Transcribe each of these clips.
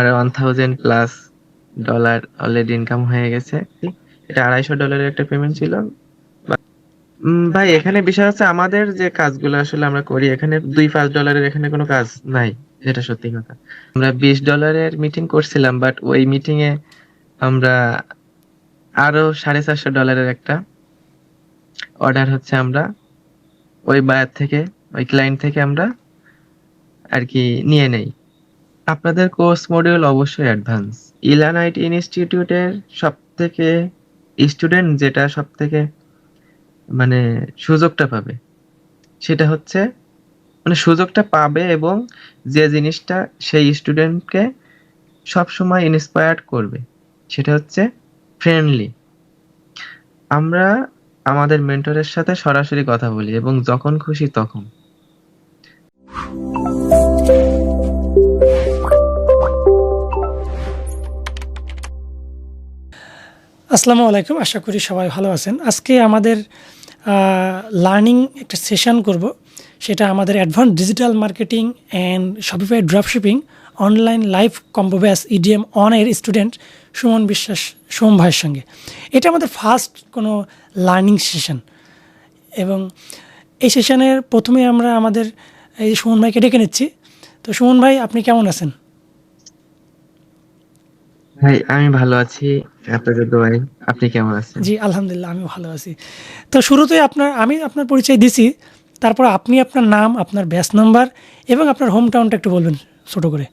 আর $1,000+ already income হয়ে গেছে। এটা $250 একটা পেমেন্ট ছিল। ভাই এখানে বিষয় হচ্ছে আমাদের যে কাজগুলো আসলে আমরা করি এখানে $2-5 এখানে কোনো কাজ নাই, যেটা সত্যি কথা। আমরা $20 মিটিং করছিলাম, বাট ওই মিটিং এ আমরা আরো $450 একটা অর্ডার হচ্ছে আমরা ওই বায়ার থেকে, ওই ক্লায়েন্ট থেকে আমরা আর কি নিয়ে নেই। আপনাদের কোর্স মডিউল অবশ্যই অ্যাডভান্স। ইলান আইটি ইনস্টিটিউটের সব থেকে স্টুডেন্ট যেটা সব থেকে মানে সুযোগটা পাবে সেটা হচ্ছে, মানে সুযোগটা পাবে এবং যে জিনিসটা সেই স্টুডেন্টকে সব সময় ইন্সপায়ার্ড করবে সেটা হচ্ছে ফ্রেন্ডলি। আমরা আমাদের মেন্টরের সাথে সরাসরি কথা বলি এবং যখন খুশি তখন। আসসালামু আলাইকুম, আশা করি সবাই ভালো আছেন। আজকে আমাদের লার্নিং একটা সেশন করব, সেটা আমাদের advance digital marketing and Shopify dropshipping online live combo batch EDM on এর স্টুডেন্ট সুমন বিশ্বাস সোম ভাইয়ের সঙ্গে। এটা আমাদের ফার্স্ট কোনো লার্নিং সেশন এবং এই সেশনের প্রথমে আমরা আমাদের এই সুমন ভাইকে ডেকে নিচ্ছি। তো সুমন ভাই, আপনি কেমন আছেন? ভাই আমি ভালো আছি, আপনাদের দোয়ায়। আপনি কেমন আছেন? জি, আলহামদুলিল্লাহ, আমিও ভালো আছি। তো শুরুতেই আমি আপনার পরিচয় দিছি, তারপর আপনি আপনার নাম, আপনার ব্যাচ নাম্বার এবং আপনার হোম টাউনটা একটু বলবেন ছোট করে।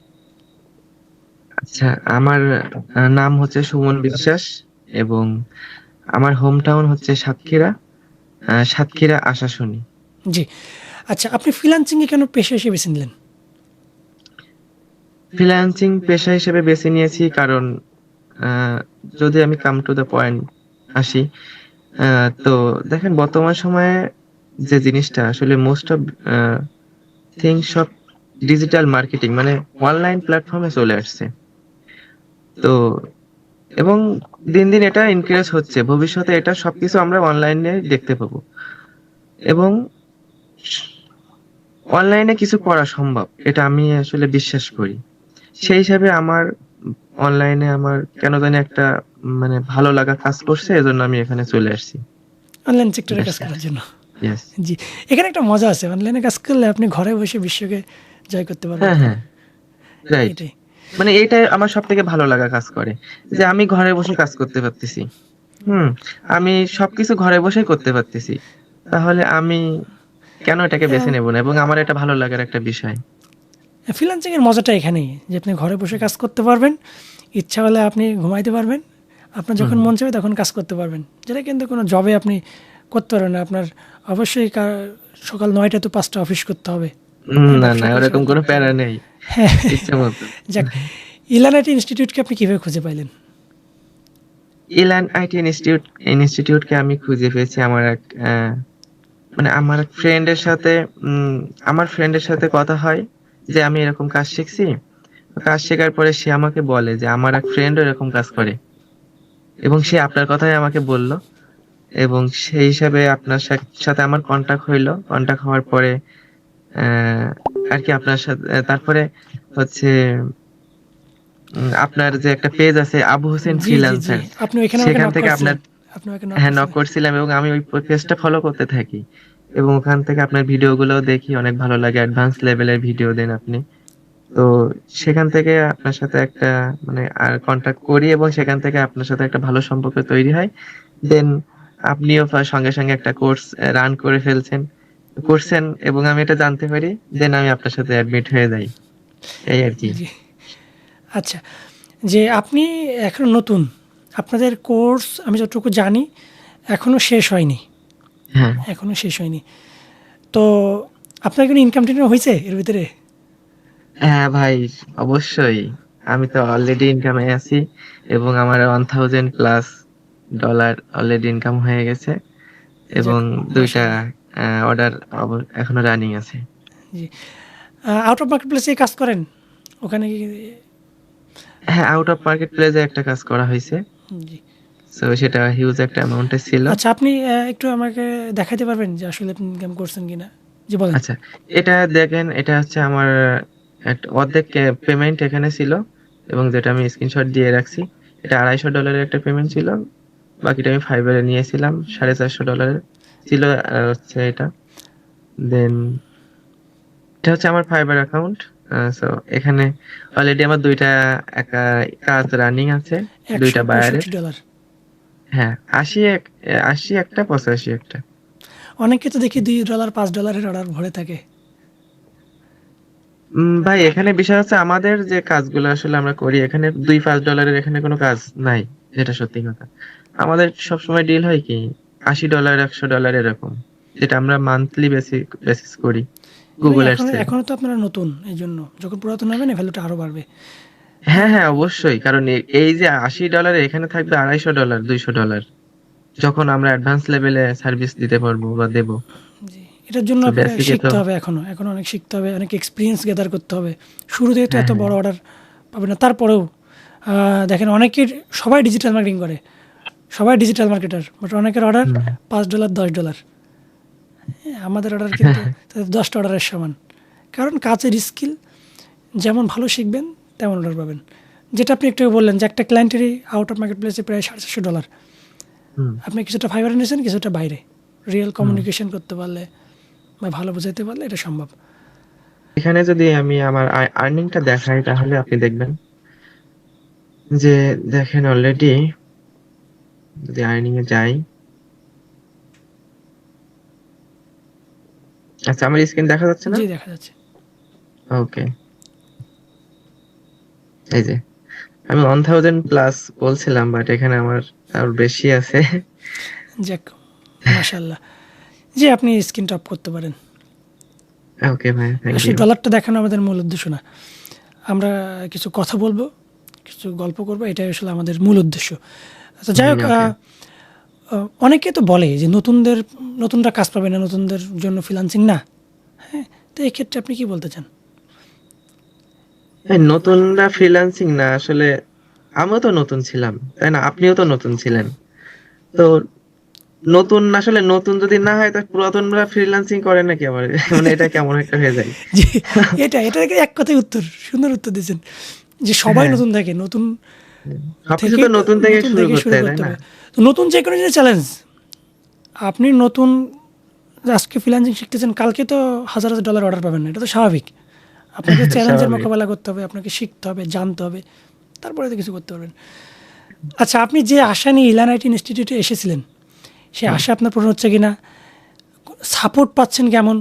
আচ্ছা, আমার নাম হচ্ছে সুমন বিশ্বাস এবং আমার হোম টাউন হচ্ছে সাতক্ষীরা আশাশুনি। জি, আচ্ছা, আপনি ফ্রিল্যান্সিংয়ে কেন পেশা হিসেবে বেছে নিলেন? ফ্রিল্যান্সিং পেশা হিসেবে বেছে নিয়েছি কারণ আহ, যদি আমি কাম টু দ্য পয়েন্ট আসি, তো দেখেন বর্তমান সময়ে যে জিনিসটা আসলে মোস্ট অফ থিংস সব ডিজিটাল মার্কেটিং মানে অনলাইন প্ল্যাটফর্মে চলে আসছে। তো এবং দিন দিন এটা ইনক্রিজ হচ্ছে, ভবিষ্যতে এটা সবকিছু আমরা অনলাইনে দেখতে পাবো এবং অনলাইনে কিছু করা সম্ভব, এটা আমি আসলে বিশ্বাস করি। সেই হিসাবে আমার অনলাইনে আমার কেন জানি একটা মানে ভালো লাগা কাজ করছে, এজন্য আমি এখানে চলে আসছি। অনলাইন সেক্টরে কাজ That's it. করার জন্য। Yes. জি, এখানে একটা মজা আছে, অনলাইনে কাজ করলে আপনি ঘরে বসে বিশ্বকে জয় করতে পারবেন। হ্যাঁ হ্যাঁ, রাইট। এটাই। মানে এটাই আমার সব থেকে ভালো লাগা কাজ করে, যে আমি ঘরে বসে কাজ করতে পারতেছি। হুম, আমি সবকিছু ঘরে বসেই করতে পারতেছি। তাহলে আমি কেন এটাকে বেছে নেব না, এবং আমার এটা ভালো লাগার একটা বিষয়। ফ্রিল্যান্সিংয়ের মজাটা এখানেই যে আপনি ঘরে বসে কাজ করতে পারবেন, ইচ্ছা হলে আপনি ঘুমাইতে পারবেন, আপনার যখন হুম মন চাবে তখন কাজ করতে পারবেন, যেটা কিন্তু কোনো জবে আপনি করতে পারবেন না। আপনার অবশ্যই সকাল 9টা to 5টা অফিস করতে হবে। না না, ব্যবসা করতে ওরকম হবে। কোনো প্যারা নেই, হ্যাঁ, ইচ্ছা মতো। যাক, ইলানাইট ইনস্টিটিউটকে আপনি কীভাবে খুঁজে পাইলেন? ইলান আইটি ইনস্টিটিউটকে আমি খুঁজে পেয়েছি আমার এক মানে আমার ফ্রেন্ডের সাথে। উম, আমার ফ্রেন্ডের সাথে কথা হয় যে আমি এরকম কাজ শিখছি। কাজ শেখার পরে সে আমাকে বলে যে আমার এক ফ্রেন্ডও এরকম কাজ করে, এবং সে আপনার কথাই আমাকে বলল। এবং সেই হিসাবে আপনার সাথে আমার কন্টাক্ট হইলো। কন্টাক্ট হওয়ার পরে আহ, আর কি আপনার সাথে তারপরে হচ্ছে আপনার যে একটা পেজ আছে আবু হোসেন জি জি জি, ফ্রিল্যান্সার, আপনি ওইখানে আমাকে সেখান নক থেকে আপনার, করছিলেন। আপনি আমাকে নক হ্যাঁ, নক করছিলেন। করছিলাম এবং আমি ওই পেজটা ফলো করতে থাকি এবং ওখান থেকে আপনার ভিডিও গুলো দেখি, অনেক ভালো লাগে। অ্যাডভান্স লেভেলের ভিডিও দেন আপনি। তো সেখান থেকে আপনার সাথে একটা মানে আর কন্টাক্ট করি এবং সেখান থেকে আপনার সাথে একটা ভালো সম্পর্ক তৈরি হয়। দেন আপনিও সঙ্গে সঙ্গে একটা কোর্স রান করে করছেন এবং আমি এটা জানতে পারি। দেন আমি আপনার সাথে অ্যাডমিট হয়ে যাই, এই আর কি। জি, আচ্ছা, যে আপনি এখন নতুন, আপনাদের কোর্স আমি যতটুকু জানি এখনও শেষ হয়নি। হ্যাঁ এখনও শেষ হয়নি। তো আপনার কোনো ইনকাম টিনকাম হয়েছে এর ভিতরে? হ্যাঁ ভাই, অবশ্যই। আমি তো অলরেডি ইনকামে আছি এবং আমার $1,000+ অলরেডি ইনকাম হয়ে গেছে এবং যাক, 2টা মাশাআল্লাহ। অর্ডার এখনো রানিং আছে। জি, আউট অফ মার্কেট প্লেসে কাজ করেন ওখানে কি? হ্যাঁ, আউট অফ মার্কেট প্লেসে একটা কাজ করা হয়েছে। জি, তো সেটা হিউজ একটা অ্যামাউন্টে ছিল। আচ্ছা, আপনি একটু আমাকে দেখাইতে পারবেন যে আসলে আপনি ইনকাম করছেন কিনা? জি, বলেন। আচ্ছা, এটা দেখেন, এটা হচ্ছে আমার একটা অর্ধেক পেমেন্ট এখানে ছিল এবং যেটা আমি স্ক্রিনশট দিয়ে রাখছি, এটা $250 একটা পেমেন্ট ছিল। বাকিটা আমি ফাইবারে নিয়েছিলাম, $450 ছিল হচ্ছে এটা। দেন এটা হচ্ছে আমার ফাইবার অ্যাকাউন্ট। সো এখানে অলরেডি আমার দুইটা একা কাজ রানিং আছে, একশো দুইটা বায়ারের। পঁয়ষট্টি ডলার হ্যাঁ, 80 একটা, 85 একটা। অনেকে তো দেখি $2 $5 অর্ডার ভরে থাকে। ভাই এখানে বিষয় হচ্ছে আমাদের যে কাজগুলো আসলে আমরা করি, এখানে $2-5 এখানে কোনো কাজ নাই, যেটা সত্যি কথা। আমাদের সবসময় ডিল হয় কি $80 $100 এরকম, যেটা আমরা মান্থলি বেসিস করি ভাই গুগল এখনো অ্যাডসে। এখনো তো আপনারা নতুন, এই জন্য যখন পুরাতন হবেন ভ্যালুটা আরো বাড়বে। হ্যাঁ হ্যাঁ, অবশ্যই, কারণ এই যে $80 এখানে থাকবে $250 $200, যখন আমরা অ্যাডভান্স লেভেলে সার্ভিস দিতে পারবো বা দেবো। জি, এটার জন্য তো আপনাকে বেসিকে তো শিখতে হবে, এখনো অনেক শিখতে হবে, অনেক এক্সপিরিয়েন্স গ্যাদার করতে হবে। শুরুতেই তো হ্যাঁ এত হ্যাঁ। বড় অর্ডার পাবেন না, তারপরেও দেখেন অনেকের, সবাই ডিজিটাল মার্কেটিং করে, সবাই ডিজিটাল মার্কেটার, বাট অনেকের অর্ডার হুম। $5 $10। আমাদের অর্ডার কিন্তু তাদের 10টা অর্ডারের সমান। কারণ কাজের স্কিল যেমন ভালো শিখবেন তেমন অর্ডার পাবেন। যেটা আপনি একটু বললেন যে একটা ক্লায়েন্টেরই আউট অফ মার্কেট প্লেসে প্রায় $450। হুম। আপনি কিছুটা ফাইবারে নিয়েছেন, কিছুটা বাইরে। রিয়েল কমিউনিকেশন করতে পারলে বা ভালো বোঝাতে পারলে এটা সম্ভব। এখানে যদি আমি আমার আর্নিংটা দেখাই, তাহলে আপনি দেখবেন যে, দেখেন অলরেডি যদি আর্নিং এ যাই, আচ্ছা আমার স্ক্রিন দেখা যাচ্ছে না? জি, দেখা যাচ্ছে। ওকে, এই যে আমি 1000+ বলছিলাম, বাট এখানে আমার আর বেশি আছে। যাক, মাশাআল্লাহ। জি, আপনি স্ক্রিন টপ করতে পারেন। ওকে ভাই, থ্যাংক আসলে ইউ। ডলারটা দেখানো আমাদের মূল উদ্দেশ্য না। আমরা কিছু কথা বলবো, কিছু গল্প করবো, এটাই আসলে আমাদের মূল উদ্দেশ্য। আচ্ছা, যাই হোক, ওকে। অনেকে তো বলে যে নতুনরা কাজ পাবে না, নতুনদের জন্য ফ্রিল্যান্সিং না। হ্যাঁ, তো এই ক্ষেত্রে আপনি কি বলতে চান? নতুনরা ফ্রিল্যান্সিং না, আসলে আমিও তো নতুন ছিলাম, তাই না? আপনিও তো নতুন ছিলেন। তো নতুন, আসলে নতুন যদি না হয়, তা পুরাতনরা ফ্রিল্যান্সিং করে নাকি আবার? মানে এটা কেমন একটা হয়ে যায়। যে এটা এক কথায় উত্তর, সুন্দর উত্তর দিয়েছেন, যে সবাই হ্যাঁ, নতুন থাকে, নতুন সবকিছু থেকেই তো নতুন থেকে নতুন শুরু থেকে করতে শুরু হয়, তাই করতে না? হবে। তো নতুন যে কোনো জিনিস চ্যালেঞ্জ। আপনি নতুন আজকে ফ্রিল্যান্সিং শিখতেছেন, কালকে তো হাজার হাজার ডলার অর্ডার পাবেন না, এটা তো স্বাভাবিক। আপনাকে চ্যালেঞ্জের স্বাভাবিক। মোকাবেলা করতে হবে, আপনাকে শিখতে হবে, জানতে হবে, তারপরে তো কিছু করতে পারবেন। আচ্ছা, আপনি যে আশা নিয়ে ইলান আইটি ইনস্টিটিউটে এসেছিলেন, সে হুম। আশা আপনার পূরণ হচ্ছে কিনা? সাপোর্ট পাচ্ছেন কেমন?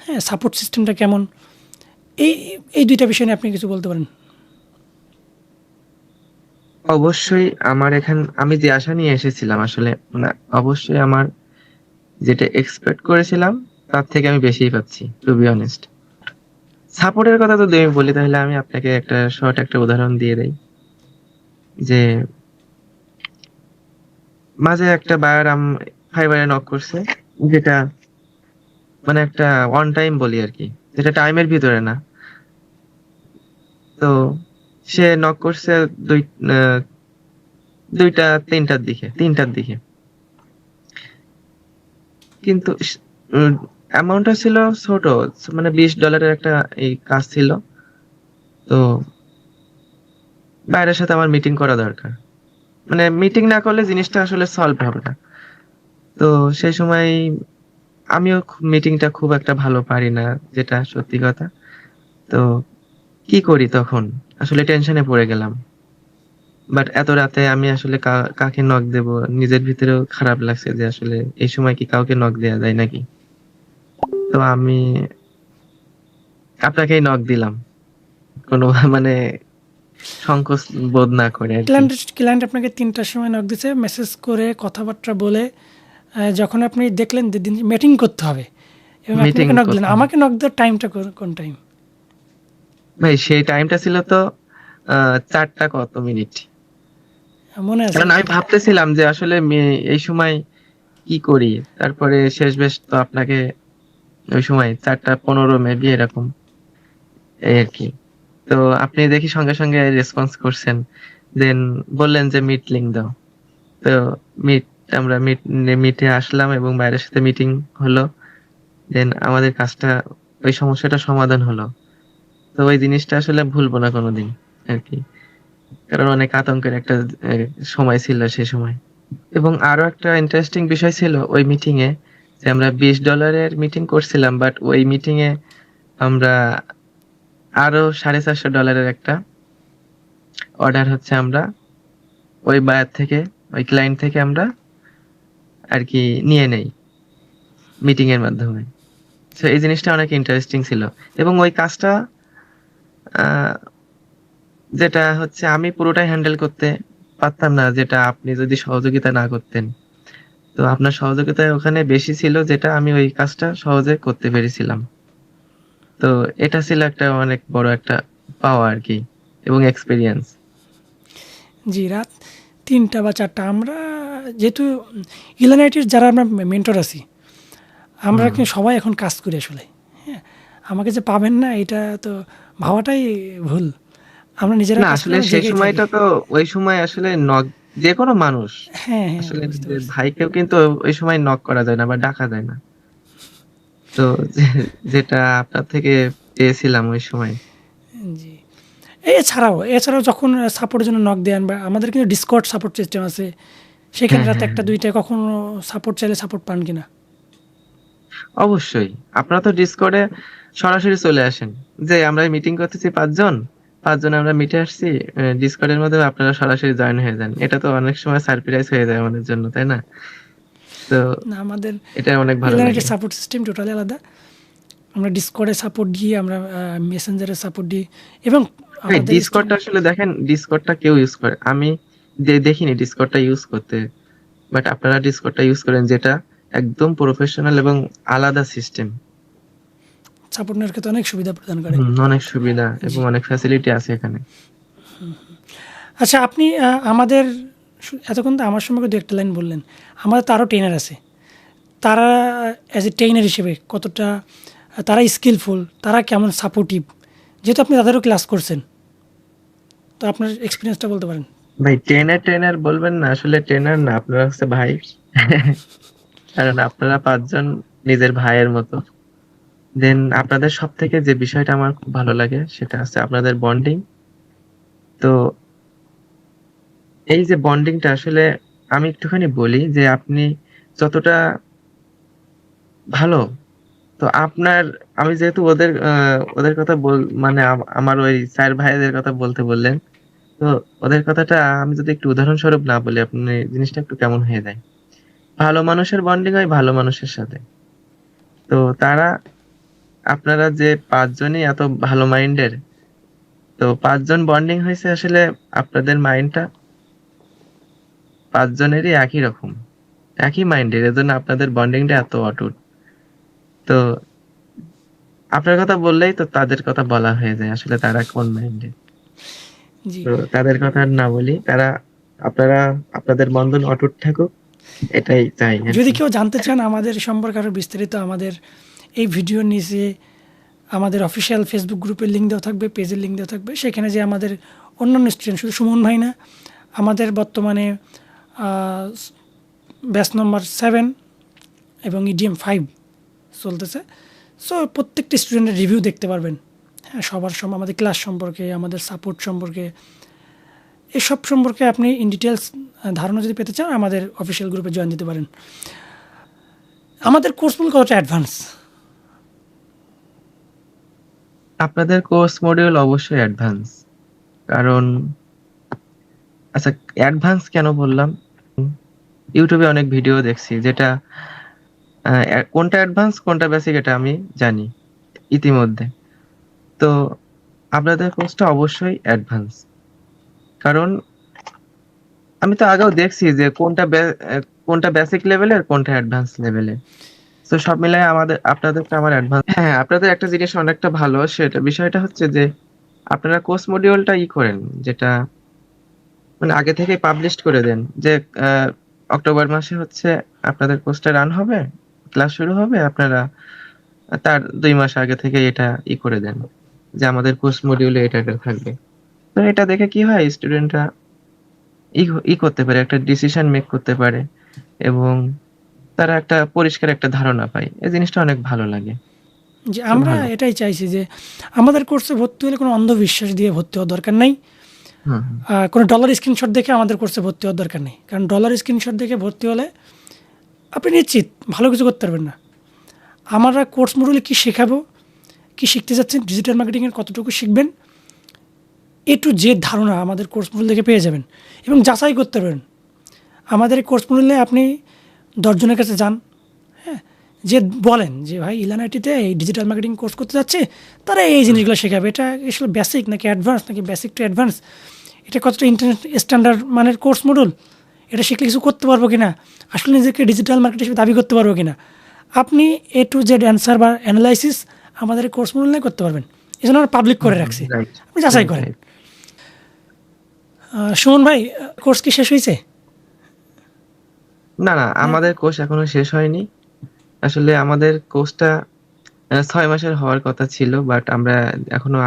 হ্যাঁ, সাপোর্ট সিস্টেমটা কেমন? এই এই দুইটা বিষয় নিয়ে আপনি কিছু বলতে পারেন। অবশ্যই আমি যে আশা নিয়ে এসেছিলাম, আসলে না, অবশ্যই আমার যেটা এক্সপেক্ট করেছিলাম তার থেকে আমি বেশিই পাচ্ছি, টু বি অনেস্ট। সাপোর্টের কথা যদি আমি বলি, তাহলে আমি আপনাকে একটা শর্ট একটা উদাহরণ দিয়ে দেই। যে মাঝে একটা বায়ার ফাইবারে নক করছে, যেটা মানে একটা অন টাইম বলি আর কি, যেটা টাইমের ভিতরে না। তো সে নক করছে দুই আহ, 2টা 3টার দিকে। কিন্তু অ্যামাউন্টটা ছিল ছোট, মানে $20 একটা এই কাজ ছিল। তো বাইরের সাথে আমার মিটিং করা দরকার, মানে মিটিং না করলে জিনিসটা আসলে সলভ হবে না। তো সেই সময় আমিও মিটিংটা খুব একটা ভালো পারি না, যেটা সত্যি কথা। তো কি করি তখন, আসলে টেনশনে পড়ে গেলাম। বাট এত রাতে আমি আসলে কাকে নক দেব, নিজের ভিতরেও খারাপ লাগছে যে আসলে এই সময় কি কাউকে নক দেয়া যায় নাকি। তো আমি আপনাকেই নক দিলাম, কোনো মানে সংকোচ বোধ না করে আর কি। ক্লায়েন্ট আপনাকে 3টার সময় নক দিছে, মেসেজ করে কথাবার্তা বলে, যখন আপনি দেখলেন যে দিন মিটিং করতে হবে এবং মিটিং আপনাকে নক দিলেন, করতে হবে। আমাকে নক দেওয়ার টাইমটা কোন টাইম? ভাই সেই টাইমটা ছিল তো 4টা কত মিনিট। মনে আছে? কারণ আমি ভাবতেছিলাম যে আসলে এই সময় কি করি। তারপরে শেষ বেশ তো আপনাকে ওই সময় 4টা 15 মেবি এরকম, এই আর কি। তো আপনি দেখি সঙ্গে সঙ্গে রেসপন্স করছেন, দেন বললেন যে মিট লিংক দাও। তো মিট আমরা মিটে আসলাম এবং বাইরের সাথে মিটিং হলো। দেন আমাদের কাজটা, ওই সমস্যাটা সমাধান হলো। তো ওই জিনিসটা আসলে ভুলবো না কোনোদিন আর কি। কারণ অনেক আতঙ্কের একটা সময় ছিল সেই সময়। এবং আরো একটা ইন্টারেস্টিং বিষয় ছিল ওই মিটিং এ, যে আমরা $20 মিটিং করছিলাম, বাট ওই মিটিং এ আমরা আরো $450 একটা অর্ডার হচ্ছে আমরা ওই বায়ার থেকে, ওই ক্লায়েন্ট থেকে আমরা আর কি নিয়ে নেই মিটিং এর মাধ্যমে। তো এই জিনিসটা অনেক ইন্টারেস্টিং ছিল। এবং ওই কাজটা আহ, যেটা হচ্ছে আমি পুরোটাই হ্যান্ডেল করতে পারতাম না, যেটা আপনি যদি সহযোগিতা না করতেন। তো আপনার সহযোগিতা ওখানে বেশি ছিল, যেটা আমি ওই কাজটা সহজে করতে পেরেছিলাম। তো এটা ছিল একটা অনেক বড় একটা পাওয়া আর কি, এবং এক্সপিরিয়েন্স। জি, রাত ৩টা বা ৪টা আমরা যেহেতু ইলানাইটির যারা আমরা মেন্টর আছি, আমরা হুম। কিন্তু সবাই এখন কাজ করি আসলে। হ্যাঁ? আমাকে যে পাবেন না এটা তো ভাবাটাই ভুল। আমরা নিজেরা না কাজ করে আসলে আমরা সেই জেগেই থাকি। সময়টা তো, ওই সময় আসলে নক, যে কোনো মানুষ হ্যাঁ, হ্যাঁ, আসলে বুঝতে নিজের পারছি। ভাইকেও কিন্তু ওই সময় নক করা যায় না বা ডাকা যায় না। তো যেটা আপনার থেকে পেয়েছিলাম ওই সময়। জি। এছাড়াও যখন সাপোর্টের জন্য নক দেন বা আমাদের কিন্তু ডিসকর্ড সাপোর্ট সিস্টেম আছে। সেখানে হ্যাঁ, রাত হ্যাঁ, ১টা হ্যাঁ। ২টায় কখনো সাপোর্ট চাইলে সাপোর্ট পান কিনা? অবশ্যই। আপনারা তো ডিসকর্ডে সরাসরি চলে আসেন, যে আমরা মিটিং করতেছি 5 জন, 5 জন আমরা মিটে আসছি, ডিসকর্ডের মধ্যে আপনারা সরাসরি জয়েন হয়ে যান। এটা তো অনেক সময় সারপ্রাইজ হয়ে যায় আমাদের জন্য, তাই না? তো না, আমাদের এটা অনেক ভালো লাগে। ইন্টারনেটের সাপোর্ট সিস্টেম টোটালি আলাদা। আমরা ডিসকর্ডে সাপোর্ট দিই, আমরা মেসেঞ্জারে সাপোর্ট দিই এবং ভাই আমাদের ডিসকর্ডটা স্টুডেন্ট আসলে দেখেন, ডিসকর্ডটা কেউ ইউজ করে, আমি দেখিনি ডিসকর্ডটা ইউজ করতে। বাট আপনারা ডিসকর্ডটা ইউজ করেন, যেটা একদম প্রফেশনাল এবং আলাদা সিস্টেম। সাপোর্ট নেওয়ার ক্ষেত্রে অনেক সুবিধা প্রদান করে। অনেক সুবিধা এবং জি। অনেক ফ্যাসিলিটি আছে এখানে। আচ্ছা, আপনি আমাদের এতক্ষণ তো আমার সম্পর্কে ২-১টা লাইন বললেন। আমাদের তো আরও ট্রেনার আছে। তারা অ্যাজ এ ট্রেনার হিসেবে কতটা তারা স্কিলফুল, তারা কেমন সাপোর্টিভ? যেহেতু আপনি তাদেরও ক্লাস করছেন, তো আপনার এক্সপেরিয়েন্সটা বলতে পারেন। ভাই ট্রেনার ট্রেনার বলবেন না, আসলে ট্রেনার না, আপনারা হচ্ছে ভাই। কারণ আপনারা 5 জন নিজের ভাইয়ের মতো। দেন আপনাদের সব থেকে যে বিষয়টা আমার খুব ভালো লাগে সেটা হচ্ছে আপনাদের বন্ডিং। তো এই যে বন্ডিংটা আসলে আমি একটুখানি বলি, যে আপনি যতটা ভালো, তো আপনার, আমি যেহেতু ওদের কথা মানে আমার ওই স্যার ভাইদের কথা বলতে বললেন, তো ওদের কথাটা আমি যদি একটু উদাহরণস্বরূপ না বলি, আপনি জিনিসটা একটু কেমন হয়ে যায়। ভালো মানুষের বন্ডিং হয় ভালো মানুষের সাথে। তো তারা, আপনারা যে 5 জনই এত ভালো মাইন্ডের, তো 5 জন বন্ডিং হয়েছে আসলে আপনাদের মাইন্ডটা 5 জনেরই একই রকম, একই মাইন্ডের, এজন্য আপনাদের বন্ডিংটা এত অটুট। তো আপনার কথা বললেই তো তাদের কথা বলা হয়ে যায়, আসলে তারা কোন মাইন্ডের। জি। তো তাদের কথা আর না বলি, তারা, আপনারা, আপনাদের বন্ধন অটুট থাকুক, এটাই চাই আর যদি কি। কেউ জানতে চান আমাদের সম্পর্কে আরও বিস্তারিত, আমাদের এই ভিডিওর নিচে আমাদের অফিসিয়াল ফেসবুক গ্রুপের লিঙ্ক দেওয়া থাকবে, পেজের লিঙ্ক দেওয়া থাকবে। সেখানে যে আমাদের অন্যান্য স্টুডেন্ট, শুধু সুমন ভাই না, আমাদের বর্তমানে ব্যাচ নম্বর 7 এবং ইডিএম 5 চলতেছে। সো প্রত্যেকটি স্টুডেন্টের রিভিউ দেখতে পারবেন। হ্যাঁ, সবার আমাদের ক্লাস সম্পর্কে, আমাদের সাপোর্ট সম্পর্কে, এসব সম্পর্কে আপনি ইন ডিটেলস ধারণা যদি পেতে চান, আমাদের অফিসিয়াল গ্রুপে জয়েন দিতে পারেন। আমাদের কোর্সগুলো কতটা অ্যাডভান্স? আপনাদের কোর্স মডিউল অবশ্যই অ্যাডভান্স। কারণ, আচ্ছা, অ্যাডভান্স কেন বললাম, ইউটিউবে অনেক ভিডিও দেখছি, যেটা কোনটা অ্যাডভান্স কোনটা বেসিক এটা আমি জানি ইতিমধ্যে। তো আপনাদের কোর্সটা অবশ্যই অ্যাডভান্স। কারণ আমি তো আগেও দেখছি যে কোনটা বেসিক লেভেলের, কোনটা অ্যাডভান্স লেভেলের। তো সব মিলাই আপনাদেরটা আমার অ্যাডভান্স। হ্যাঁ, আপনাদের একটা জিনিস অনেকটা ভালো, সেটা বিষয়টা হচ্ছে যে আপনারা কোর্স মডিউলটা করেন, যেটা মানে আগে থেকে পাবলিশ করে দেন, যে আহ, অক্টোবর মাসে হচ্ছে আপনাদের কোর্সটা রান হবে, ক্লাস শুরু হবে, আপনারা তার 2 মাস আগে থেকে এটা করে দেন, যে আমাদের কোর্স মডিউলে এটা এটা থাকবে। তো এটা দেখে কি হয়, স্টুডেন্টরা করতে পারে, একটা ডিসিশন মেক করতে পারে, এবং তারা একটা পরিষ্কার একটা ধারণা পায়। এই জিনিসটা অনেক ভালো লাগে। যে তো আমরা ভালো। এটাই চাইছি যে আমাদের কোর্সে ভর্তি হলে কোনো অন্ধবিশ্বাস দিয়ে ভর্তি হওয়ার দরকার নাই। হুম হুম। কোনো ডলার স্ক্রিনশট দেখে আমাদের কোর্সে ভর্তি হওয়ার দরকার নেই, কারণ ডলার স্ক্রিনশট দেখে ভর্তি হলে আপনি নিশ্চিত ভালো কিছু করতে পারবেন না। আমরা কোর্স মডুলে কী শেখাবো, কী শিখতে যাচ্ছেন, ডিজিটাল মার্কেটিংয়ের কতটুকু শিখবেন, এ টু জেড ধারণা আমাদের কোর্স মডুল থেকে পেয়ে যাবেন এবং যাচাই করতে পারবেন। আমাদের এই কোর্স মডুলে আপনি 10 জনের কাছে যান, হ্যাঁ, যে বলেন যে ভাই ইলান আইটিতে এই ডিজিটাল মার্কেটিং কোর্স করতে যাচ্ছে, তারা এই জিনিসগুলো শেখাবে, এটা আসলে বেসিক নাকি অ্যাডভান্স, নাকি বেসিক টু অ্যাডভান্স, এটা কতটা ইন্টারনেট স্ট্যান্ডার্ড মানের কোর্স মডুল, এটা শিখলে কিছু করতে পারবো কি না, আসলে নিজেকে ডিজিটাল মার্কেট হিসেবে দাবি করতে পারবো কি না, আপনি এ টু জেড অ্যান্সার বা অ্যানালাইসিস আমাদের এই কোর্স মডুল নিয়ে করতে পারবেন। এই জন্য আমরা পাবলিক করে রাখছি, রাইট। আপনি যাচাই করেন। সুমন ভাই, কোর্স কি শেষ হয়েছে? না না, আমাদের কোর্স এখনো শেষ হয়নি। আসলে আমাদের কোর্সটা 6 মাসের হওয়ার কথা ছিল, বাট আমরা এখনো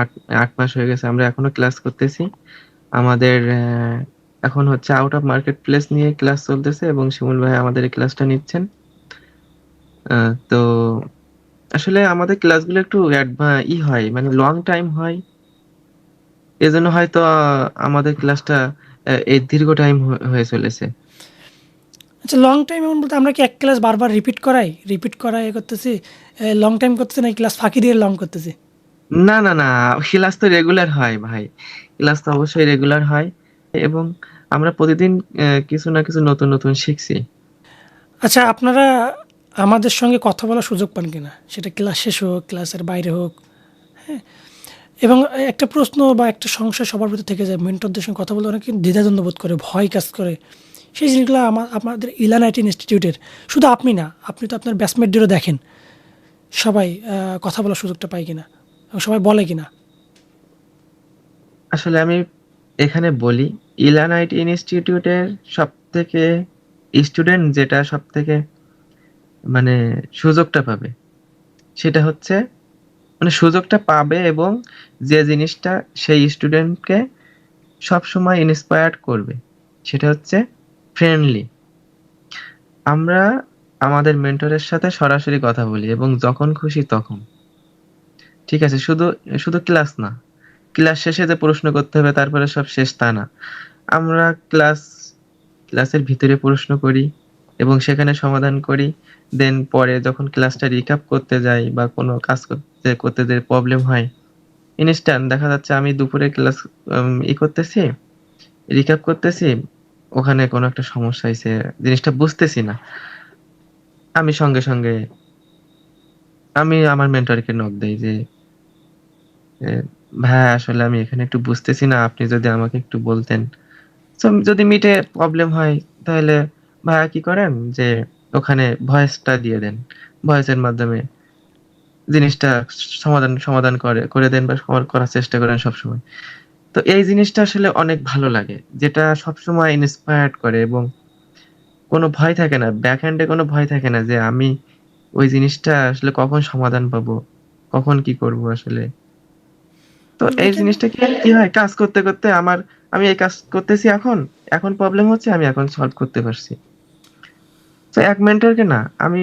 8 মাস হয়ে গেছে, আমরা এখনো ক্লাস করতেছি। আমাদের এখন হচ্ছে আউট অফ মার্কেট প্লেস নিয়ে ক্লাস চলতেছে এবং শিমুল ভাই আমাদের এই ক্লাসটা নিচ্ছেন। তো আসলে আমাদের ক্লাসগুলো একটু হয়, মানে লং টাইম হয়, এজন্য হয়তো আমাদের ক্লাসটা এই দীর্ঘ টাইম হয়ে চলেছে। আচ্ছা, লং টাইম এমন বলতে আমরা কি এক ক্লাস বারবার রিপিট করাই এ করতেছি, লং টাইম করতেছি না ক্লাস ফাঁকি দিয়ে লং করতেছি? না না না, ক্লাস তো রেগুলার হয় ভাই, ক্লাস তো অবশ্যই রেগুলার হয় এবং আমরা প্রতিদিন কিছু না কিছু নতুন নতুন শিখছি। আচ্ছা, আপনারা আমাদের সঙ্গে কথা বলার সুযোগ পান কিনা, সেটা ক্লাস শেষ হোক, ক্লাসের বাইরে হোক, হ্যাঁ, এবং একটা প্রশ্ন বা একটা সংশয় সবার ভিতর থেকে যায়, মেন্টরদের সঙ্গে কথা বলতে অনেকে দ্বিধাদ্বন্দ্ব বোধ করে, ভয় কাজ করে। সেই জিনিসগুলো আমাদের ইলান আইটি ইনস্টিটিউটের, শুধু আপনি না, আপনি তো আপনার ব্যাচমেটদেরও দেখেন, সবাই কথা বলার সুযোগটা পায় কিনা এবং সবাই বলে কিনা। আসলে আমি এখানে বলি, ইলান আইটি ইনস্টিটিউটের সব থেকে স্টুডেন্ট যেটা সব থেকে মানে সুযোগটা পাবে, সেটা হচ্ছে মানে সুযোগটা পাবে এবং যে জিনিসটা সেই স্টুডেন্টকে সব সময় ইন্সপায়ার্ড করবে, সেটা হচ্ছে ফ্রেন্ডলি। আমরা আমাদের মেন্টরের সাথে সরাসরি কথা বলি এবং যখন খুশি তখন, ঠিক আছে? শুধু শুধু ক্লাস না, ক্লাস শেষে যে প্রশ্ন করতে হবে তারপরে সব শেষ তা না। আমরা ক্লাসের ভিতরে প্রশ্ন করি এবং সেখানে সমাধান করি। দেন পরে যখন ক্লাসটা রিক্যাপ করতে যাই বা কোনো কাজ করতে করতে যে প্রবলেম হয়, ইনস্ট্যান্ট দেখা যাচ্ছে আমি দুপুরে ক্লাস করতেছি, রিক্যাপ করতেছি, ওখানে কোনো একটা সমস্যা হয়েছে, জিনিসটা বুঝতেছি না, আমি সঙ্গে সঙ্গে আমি আমার মেন্টরকে নক দেই যে ভাইয়া আসলে আমি এখানে একটু বুঝতেছি না, আপনি যদি আমাকে একটু বলতেন। তো যদি মিটে প্রবলেম হয় তাহলে ভাইয়া কি করেন যে ওখানে ভয়েসটা দিয়ে দেন, ভয়েসের মাধ্যমে জিনিসটা সমাধান সমাধান করে দেন বা করার চেষ্টা করেন সবসময়। তো এই জিনিসটা আসলে অনেক ভালো লাগে, যেটা সবসময় ইন্সপায়ার্ড করে এবং কোনো ভয় থাকে না, ব্যাক হ্যান্ডে কোনো ভয় থাকে না যে আমি ওই জিনিসটা আসলে কখন সমাধান পাবো, কখন কি করব আসলে। তো এই এটা জিনিসটা কি কি হয়, কাজ করতে করতে আমি এই কাজ করতেছি, এখন এখন প্রবলেম হচ্ছে, আমি এখন সলভ করতে পারছি। তো এক মেন্টরকে না, আমি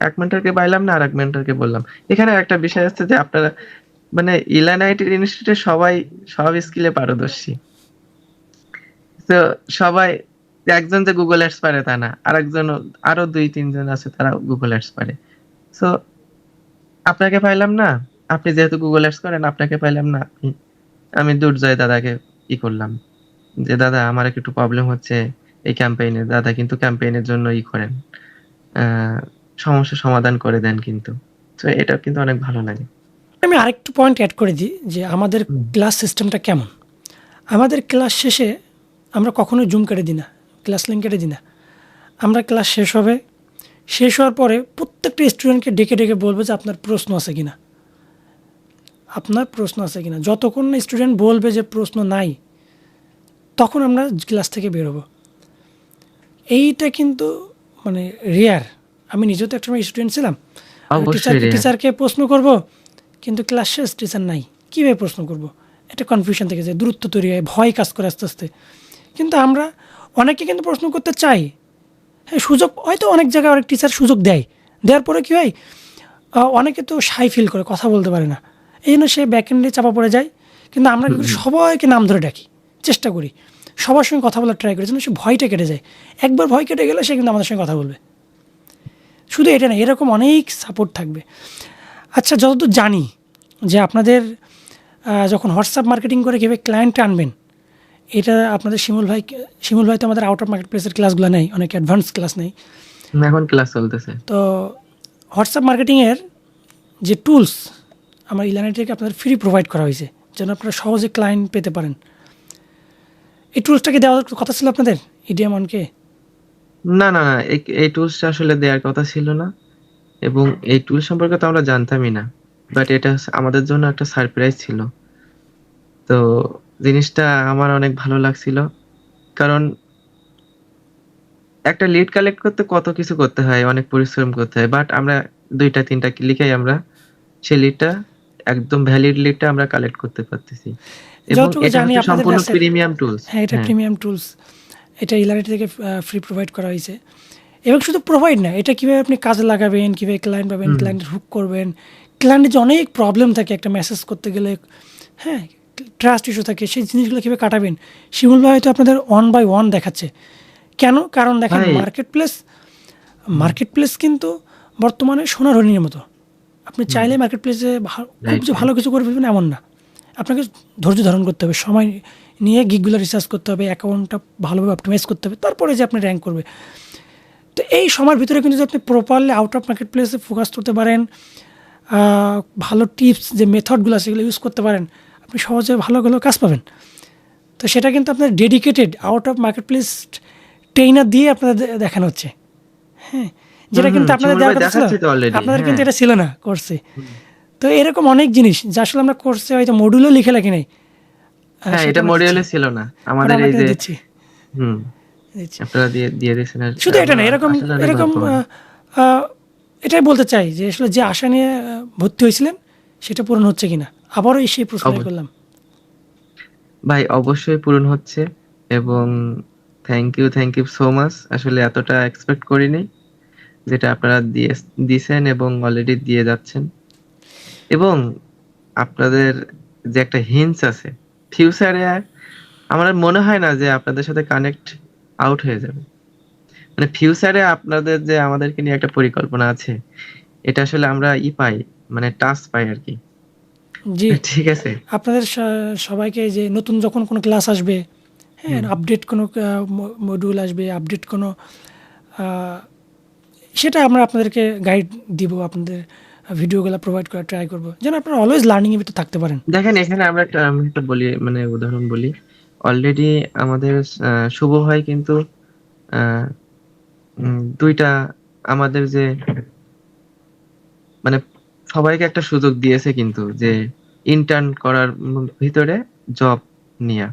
এক মেন্টরকে পাইলাম না আর এক মেন্টরকে বললাম। এখানে একটা বিষয় আছে যে আপনারা মানে ইলান আইটি ইনস্টিটিউটে সবাই সব স্কিলে পারদর্শী। তো সবাই, একজন যে গুগল অ্যাডস পারে তা না, আরেকজন, আরো 2-3 জন আছে তারা গুগল অ্যাডস পারে। তো আপনাকে পাইলাম না, আপনি যেহেতু গুগল অ্যাডস করেন আপনাকে পাইলাম না, আমি দুর্জয় দাদাকে ই করলাম যে দাদা আমার একটু প্রবলেম হচ্ছে এই ক্যাম্পেইনে, দাদা কিন্তু ক্যাম্পেইনের জন্য ই করেন, আহ সমস্যা সমাধান করে দেন কিন্তু। তো এটা কিন্তু অনেক ভালো লাগে। আমি আরেকটু পয়েন্ট অ্যাড করে দিই যে আমাদের হুম। ক্লাস সিস্টেমটা কেমন। আমাদের ক্লাস শেষে আমরা কখনোই জুম কেটে দিই না, ক্লাস লিঙ্ক কেটে দিই না। আমরা ক্লাস শেষ হবে, শেষ হওয়ার পরে প্রত্যেকটা স্টুডেন্টকে ডেকে ডেকে বলবো যে আপনার প্রশ্ন আছে কিনা, আপনার প্রশ্ন আছে কিনা। যতক্ষণ না স্টুডেন্ট বলবে যে প্রশ্ন নাই, তখন আমরা ক্লাস থেকে বেরোবো। এইটা কিন্তু মানে রেয়ার। আমি নিজেও তো একটা স্টুডেন্ট ছিলাম, আমি অবশ্যই রে। টিচারকে প্রশ্ন করব, কিন্তু ক্লাস শেষ, টিচার নাই, কীভাবে প্রশ্ন করব, একটা কনফিউশন থেকে যায়, দূরত্ব তৈরি হয়, ভয় কাজ করে আস্তে আস্তে। কিন্তু আমরা অনেকে কিন্তু প্রশ্ন করতে চাই, হ্যাঁ, সুযোগ হয়তো অনেক জায়গায় অনেক টিচার সুযোগ দেয়, দেওয়ার পরে কী হয়, অনেকে তো শাই ফিল করে, কথা বলতে পারে না, এই জন্য সে ব্যাকএন্ডে চাপা পড়ে যায়। কিন্তু আমরা কি করি, সবাইকে নাম ধরে ডাকি, চেষ্টা করি সবার সঙ্গে কথা বলার ট্রাই করি যেন সে ভয়টা কেটে যায়। একবার ভয় কেটে গেলে সে কিন্তু আমাদের সঙ্গে কথা বলবে। শুধু এটা না, এরকম অনেক সাপোর্ট থাকবে। আচ্ছা, যতদূর জানি যে আপনাদের যখন হোয়াটসঅ্যাপ মার্কেটিং করে কীভাবে ক্লায়েন্ট আনবেন, এটা আপনাদের শিমুল ভাই তো আমাদের আউট অফ মার্কেট প্লেসের ক্লাসগুলো নেই, অনেক অ্যাডভান্স ক্লাস নেই। এখন ক্লাস চলতেছে। তো হোয়াটসঅ্যাপ মার্কেটিংয়ের যে টুলস আমার ইলার্নিং থেকে আপনাদের ফ্রি প্রোভাইড করা হয়েছে যেন আপনারা সহজে ক্লায়েন্ট পেতে পারেন। এই টুলসটাকে দেওয়ার কথা ছিল আপনাদের ইডিএম1কে? না না না, এই টুলসটা আসলে দেওয়ার কথা ছিল না, এবং এই টুল সম্পর্কে তো আমরা জানতামই না। বাট এটা আমাদের জন্য একটা সারপ্রাইজ ছিল। তো জিনিসটা আমার অনেক ভালো লাগছিল, কারণ একটা লিড কালেক্ট করতে কত কিছু করতে হয়, অনেক পরিশ্রম করতে হয়, বাট আমরা 2-3টা ক্লিকেই আমরা সেই লিডটা, একদম ভ্যালিড লিডটা আমরা কালেক্ট করতে পারতেছি। এবং যতটুকু এটা জানি হচ্ছে আপনাদের সম্পূর্ণ কাছে, প্রিমিয়াম টুলস। হ্যাঁ এটা হ্যাঁ। প্রিমিয়াম টুলস, এটা ইলার্নিং থেকে ফ্রি প্রোভাইড করা হয়েছে। এবং শুধু প্রোভাইড না, এটা কীভাবে আপনি কাজে লাগাবেন, কীভাবে ক্লায়েন্ট পাবেন, ক্লায়েন্টের হুক করবেন, ক্লায়েন্টের যে অনেক প্রবলেম থাকে একটা মেসেজ করতে গেলে, হ্যাঁ ট্রাস্ট ইস্যু থাকে, সেই জিনিসগুলো কীভাবে কাটাবেন, শিমুল ভাই হয়তো আপনাদের 1 বাই 1 দেখাচ্ছে। কেন? কারণ দেখেন ভাই, মার্কেট প্লেস কিন্তু বর্তমানে সোনার হরিণের মতো। আপনি চাইলে মার্কেট প্লেসে খুব যে ভালো কিছু করে ফেলবেন এমন না। আপনাকে ধৈর্য ধারণ করতে হবে, সময় নিয়ে গিকগুলো রিসার্চ করতে হবে, অ্যাকাউন্টটা ভালোভাবে অপটিমাইজ করতে হবে, তারপরে যে আপনি র্যাঙ্ক করবে। তো এই সময়ের ভিতরে কিন্তু যদি আপনি প্রপারলি আউট অফ মার্কেট প্লেসে ফোকাস করতে পারেন, ভালো টিপস যে মেথডগুলো সেগুলো ইউজ করতে পারেন, আপনি সহজে ভালো ভালো কাজ পাবেন। তো সেটা কিন্তু আপনার dedicated out of market place trainer দিয়ে আপনাদের দেখানো হচ্ছে। হ্যাঁ, যেটা কিন্তু আপনাদের দেওয়ার কথা ছিল, আপনাদের কিন্তু এটা ছিল না কোর্সে। তো এরকম অনেক জিনিস যা আসলে আমরা কোর্সে হয়তো মডিউলও লিখে রাখি নাই, হ্যাঁ এটা মডিউলে ছিল না আমাদের, এই যে দিচ্ছি। আপনারা দিয়ে দিয়ে দিয়েছেন। শুধু এটা না, এরকম এটাই বলতে চাই যে আসলে যে আশা নিয়ে ভর্তি হয়েছিলেন সেটা পূরণ হচ্ছে কিনা, আবারও সেই প্রশ্ন করলাম। ভাই অবশ্যই পূরণ হচ্ছে, এবং থ্যাংক ইউ সো মাচ। আসলে এতটা এক্সপেক্ট করিনি, যেটা আপনারা দিয়েছেন এবং অলরেডি দিয়ে যাচ্ছেন। এবং আপনাদের যে একটা হিন্টস আছে ফিউচারে, আমার মনে হয় না যে আপনাদের সাথে কানেক্ট আউট হয়ে যাবে। মানে ফিউচারে আপনাদের যে আমাদেরকে নিয়ে একটা পরিকল্পনা আছে, এটা আসলে আমরা পাই, মানে টাচ পাই আর কি। জি, ঠিক আছে। আপনাদের সবাইকে যে নতুন যখন কোনো ক্লাস আসবে, হ্যাঁ আপডেট কোনো মডিউল আসবে, আপডেট কোনো সেটা আমরা আপনাদেরকে গাইড দিব, আপনাদের ভিডিওগুলো প্রোভাইড করার ট্রাই করবো যেন আপনারা অলওয়েজ লার্নিং এর ভিতরে থাকতে পারেন। দেখেন এখানে আমি একটা বলি, মানে উদাহরণ বলি। অলরেডি আমাদের শুভ ভাই কিন্তু 2টা আমাদের যে, মানে সবাইকে একটা সুযোগ দিয়েছে কিন্তু, যে ইন্টার্ন করার ভিতরে জব নিয়া।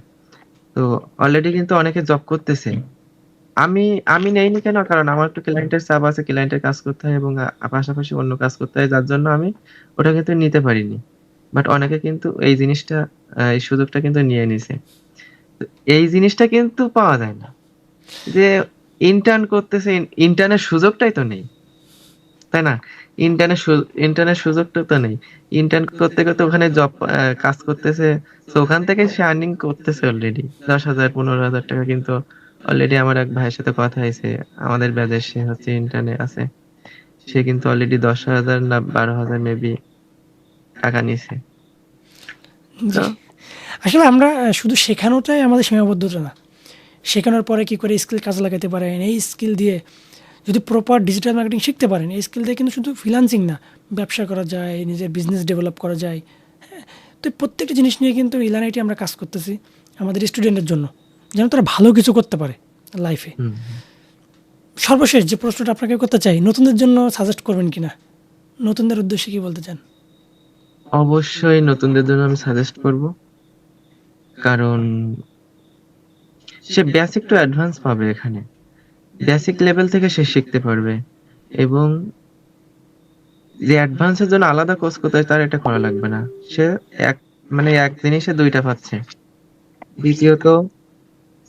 তো অলরেডি কিন্তু অনেকে জব করতেছে। আমি আমি নেইনি কেন, কারণ আমার একটু ক্লায়েন্টের চাপ আছে, ক্লায়েন্টের কাজ করতে হয় এবং পাশাপাশি অন্য কাজ করতে হয়, যার জন্য আমি ওটা কিন্তু নিতে পারিনি। বাট অনেকে কিন্তু এই জিনিসটা, এই সুযোগটা কিন্তু নিয়ে নিছে। তো এই জিনিসটা কিন্তু পাওয়া যায় না, যে ইন্টার্ন করতেছে, ইন্টার্নের সুযোগটাই তো নেই, তাই না? ইন্টার্নের সুযোগটা তো নেই। ইন্টার্ন করতে করতে ওখানে জব কাজ করতেছে, তো ওখান থেকে সে আর্নিং করতেছে অলরেডি 10,000-15,000 টাকা কিন্তু। অলরেডি আমার এক ভাইয়ের সাথে কথা হয়েছে, আমাদের ব্যাচের, সে হচ্ছে ইন্টার্নে আছে, সে কিন্তু অলরেডি 10,000 না 12,000 মেবি টাকা নিছে। তো আসলে আমরা শুধু শেখানোটাই আমাদের সীমাবদ্ধতা না, শেখানোর পরে কি করে স্কিল কাজে লাগাতে পারেন, এই স্কিল দিয়ে যদি প্রপার ডিজিটাল মার্কেটিং শিখতে পারেন, এই স্কিল দিয়ে কিন্তু শুধু ফ্রিল্যান্সিং না, ব্যবসা করা যায়, নিজের বিজনেস ডেভেলপ করা যায়। হ্যাঁ, তো প্রত্যেকটা জিনিস নিয়ে কিন্তু ইলার্নিং আমরা কাজ করতেছি আমাদের স্টুডেন্টের জন্য, যেন তারা ভালো কিছু করতে পারে লাইফে। সর্বশেষ যে প্রশ্নটা আপনাকে করতে চাই, নতুনদের জন্য সাজেস্ট করবেন কিনা, নতুনদের উদ্দেশ্যে কি বলতে চান? অবশ্যই নতুনদের জন্য আমি সাজেস্ট করব, কারণ সে বেসিক টু অ্যাডভান্স পাবে এখানে। বেসিক লেভেল থেকে সে শিখতে পারবে, এবং যে অ্যাডভান্সের জন্য আলাদা কোর্স করতে হয় তার এটা করা লাগবে না। সে এক জিনিসে 2টা পাচ্ছে। দ্বিতীয়ত,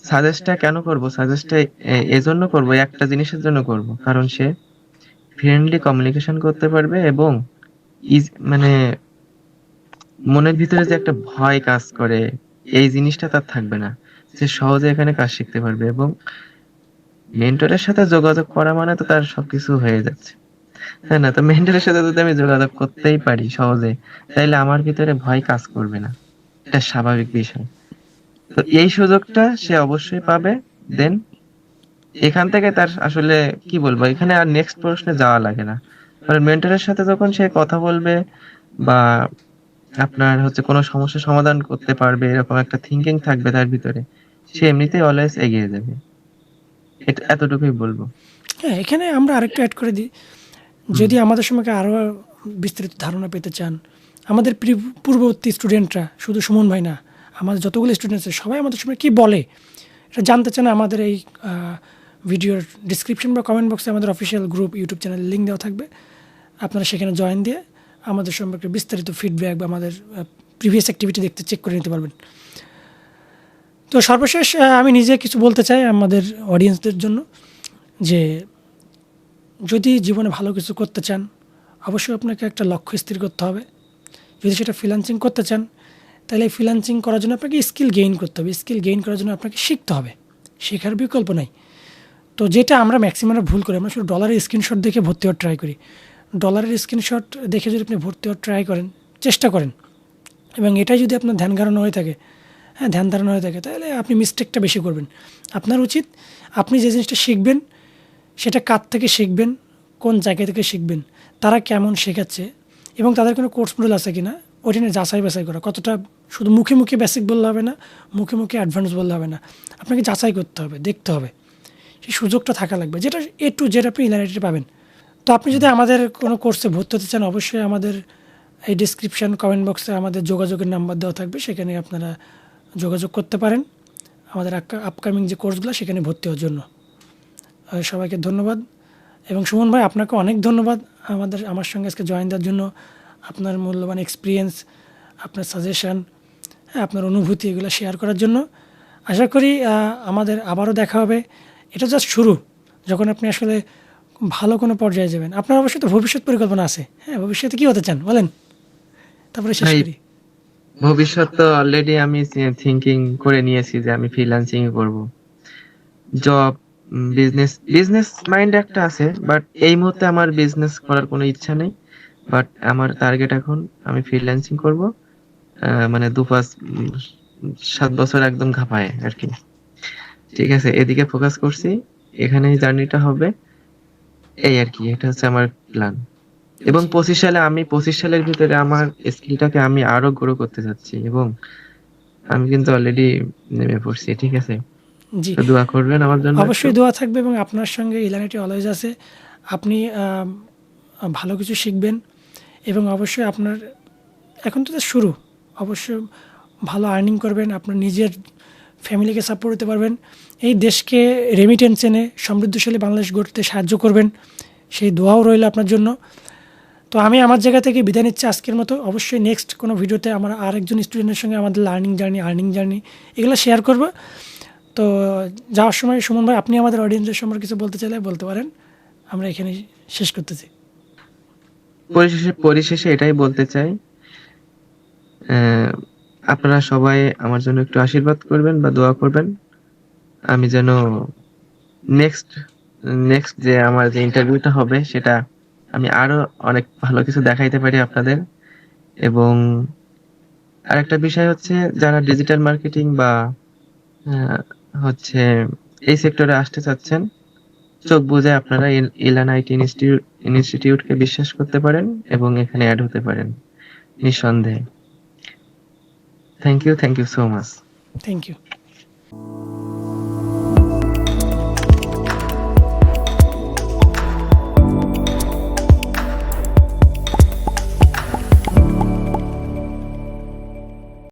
সাজেস্টটা কেন করব, সাজেস্টটা এজন্য করব, একটা জিনিসের জন্য করব, কারণ সে ফ্রেন্ডলি কমিউনিকেশন করতে পারবে, এবং মানে মনের ভিতরে যে একটা ভয় কাজ করে, এই জিনিসটা তার থাকবে না। সে সহজে এখানে কাজ শিখতে পারবে, এবং মেন্টরের সাথে যোগাযোগ করা মানে তো তার সবকিছু হয়ে যাচ্ছে, তাই না? তো মেন্টরের সাথে যদি আমি যোগাযোগ করতেই পারি সহজে, তাইলে আমার ভিতরে ভয় কাজ করবে না, এটা স্বাভাবিক বিষয়। তো এই সুযোগটা সে অবশ্যই পাবে। দেন এখান থেকে তার আসলে কি বলবো, এখানে আর নেক্সট প্রশ্নে যাওয়া লাগে না। কারণ মেন্টরের সাথে যখন সে কথা বলবে বা আপনার হচ্ছে কোনো সমস্যার সমাধান করতে পারবে, এরকম একটা থিঙ্কিং থাকবে তার ভিতরে, সে এমনিতেই অলওয়েজ এগিয়ে যাবে। এটা এতটুকুই বলবো। হ্যাঁ, এখানে আমরা আরেকটু অ্যাড করে দিই, হুম। যদি আমাদের সম্পর্কে আরও বিস্তারিত ধারণা পেতে চান, আমাদের পূর্ববর্তী স্টুডেন্টরা, শুধু সুমন ভাই না, আমাদের যতগুলো স্টুডেন্ট আছে সবাই আমাদের সম্পর্কে কী বলে এটা জানতে চান, আমাদের এই ভিডিওর ডিসক্রিপশন বা কমেন্ট বক্সে আমাদের official group YouTube channel link দেওয়া থাকবে। আপনারা সেখানে জয়েন দিয়ে আমাদের সম্পর্কে বিস্তারিত ফিডব্যাক বা আমাদের প্রিভিয়াস অ্যাক্টিভিটি দেখতে চেক করে নিতে পারবেন। তো সর্বশেষ আমি নিজে কিছু বলতে চাই আমাদের অডিয়েন্সদের জন্য, যে যদি জীবনে ভালো কিছু করতে চান, অবশ্যই আপনাকে একটা লক্ষ্য স্থির করতে হবে। যদি সেটা ফ্রিল্যান্সিং করতে চান, তাহলে এই ফ্রিল্যান্সিং করার জন্য আপনাকে স্কিল গেইন করতে হবে। স্কিল গেইন করার জন্য আপনাকে শিখতে হবে, শেখার বিকল্প নাই। তো যেটা আমরা ম্যাক্সিমাম ভুল করি, আমরা শুধু ডলারের স্ক্রিনশট দেখে ভর্তি হওয়ার ট্রাই করি। ডলারের স্ক্রিনশট দেখে যদি আপনি ভর্তি হওয়ার ট্রাই করেন, চেষ্টা করেন, এবং এটাই যদি আপনার ধ্যান ধারণা হয়ে থাকে, ধ্যান ধারণা হয়ে থাকে, তাহলে আপনি মিস্টেকটা বেশি করবেন। আপনার উচিত আপনি যে জিনিসটা শিখবেন সেটা কার থেকে শিখবেন, কোন জায়গা থেকে শিখবেন, তারা কেমন শেখাচ্ছে, এবং তাদের কোনো কোর্স মডেল আছে কিনা ওইটা নিয়ে যাচাই বাছাই করা। কতটা শুধু মুখে মুখে বেসিক বললে হবে না, মুখে মুখে অ্যাডভান্স বললে হবে না, আপনাকে যাচাই করতে হবে, দেখতে হবে। সেই সুযোগটা থাকা লাগবে, যেটা এ টু জেড আপনি ইলাইনেটে পাবেন। তো আপনি যদি আমাদের কোনো কোর্সে ভর্তি হতে চান, অবশ্যই আমাদের এই ডিসক্রিপশান কমেন্ট বক্সে আমাদের যোগাযোগের নাম্বার দেওয়া থাকবে, সেখানে আপনারা যোগাযোগ করতে পারেন আমাদের আপকামিং যে কোর্সগুলো সেখানে ভর্তি হওয়ার জন্য। সবাইকে ধন্যবাদ, এবং সুমন ভাই আপনাকে অনেক ধন্যবাদ আমার সঙ্গে আজকে জয়েন দেওয়ার জন্য। আপনার মূল্যবান এক্সপিরিয়েন্স, আপনার সাজেশান, আপনার অনুভূতি, এগুলো শেয়ার করার জন্য। আশা করি আমাদের আবারও দেখা হবে। এটা জাস্ট শুরু, যখন আপনি আসলে ভালো কোনো পর্যায়ে যাবেন। আপনার অবশ্যই তো ভবিষ্যৎ পরিকল্পনা আছে, ভবিষ্যতে কী হতে চান বলেন, তারপরে শেষ ভাই, করি। ভবিষ্যৎ তো অলরেডি আমি থিঙ্কিং করে নিয়েছি যে আমি ফ্রিল্যান্সিং করব। জব, বিজনেস, বিজনেস মাইন্ড একটা আছে, বাট এই মুহূর্তে আমার বিজনেস করার কোনো ইচ্ছা নেই। বাট আমার টার্গেট এখন আমি ফ্রিল্যান্সিং করব, মানে 7 বছর একদম ঘাপায় আর কি। ঠিক আছে, এদিকে ফোকাস করছি, এখানেই জার্নিটা হবে, এই আর কি। এটা হচ্ছে আমার প্ল্যান। এবং জি 25 সালের ভিতরে আমার স্কিলটাকে আমি আরো গ্রো করতে চাচ্ছি, এবং আমি কিন্তু অলরেডি নেমে পড়ছি। ঠিক আছে, জি, তো দোয়া করবেন আমার জন্য একটু। অবশ্যই দোয়া থাকবে, এবং আপনার সঙ্গে ইলানিটি অলওয়েজ আছে। আপনি ভালো কিছু শিখবেন, এবং অবশ্যই আপনার এখন তো জাস্ট শুরু, অবশ্যই ভালো আর্নিং করবেন, আপনার নিজের ফ্যামিলিকে সাপোর্ট দিতে পারবেন, এই দেশকে রেমিটেন্স এনে সমৃদ্ধশালী বাংলাদেশ গড়তে সাহায্য করবেন, সেই দোয়াও রইল আপনার জন্য। তো আমি আমার জায়গা থেকে বিদায় নিচ্ছি আজকের মতো। অবশ্যই নেক্সট কোনো ভিডিওতে আমরা আরেকজন স্টুডেন্টের সঙ্গে আমাদের আর্নিং জার্নি এগুলো শেয়ার করব। তো যাওয়ার সময় সুমন ভাই, আপনি আমাদের অডিয়েন্সের সম্পর্কে কিছু বলতে চাইলে বলতে পারেন, আমরা এখানে শেষ করতেছি। পরিশেষে এটাই বলতে চাই, আহ, আপনারা সবাই আমার জন্য একটু আশীর্বাদ করবেন বা দোয়া করবেন, আমি যেন নেক্সট নেক্সট যে আমার যে ইন্টারভিউটা হবে সেটা আমি আরো অনেক ভালো কিছু দেখাইতে পারি আপনাদের। এবং আরেকটা বিষয় হচ্ছে, যারা ডিজিটাল মার্কেটিং বা আহ, হচ্ছে এই সেক্টরে আসতে চাচ্ছেন, চোখ বুজে আপনারা ইলান আইটি ইনস্টিটিউটকে বিশ্বাস করতে পারেন এবং এখানে অ্যাড হতে পারেন নিঃসন্দেহে। Thank you so much. Thank you.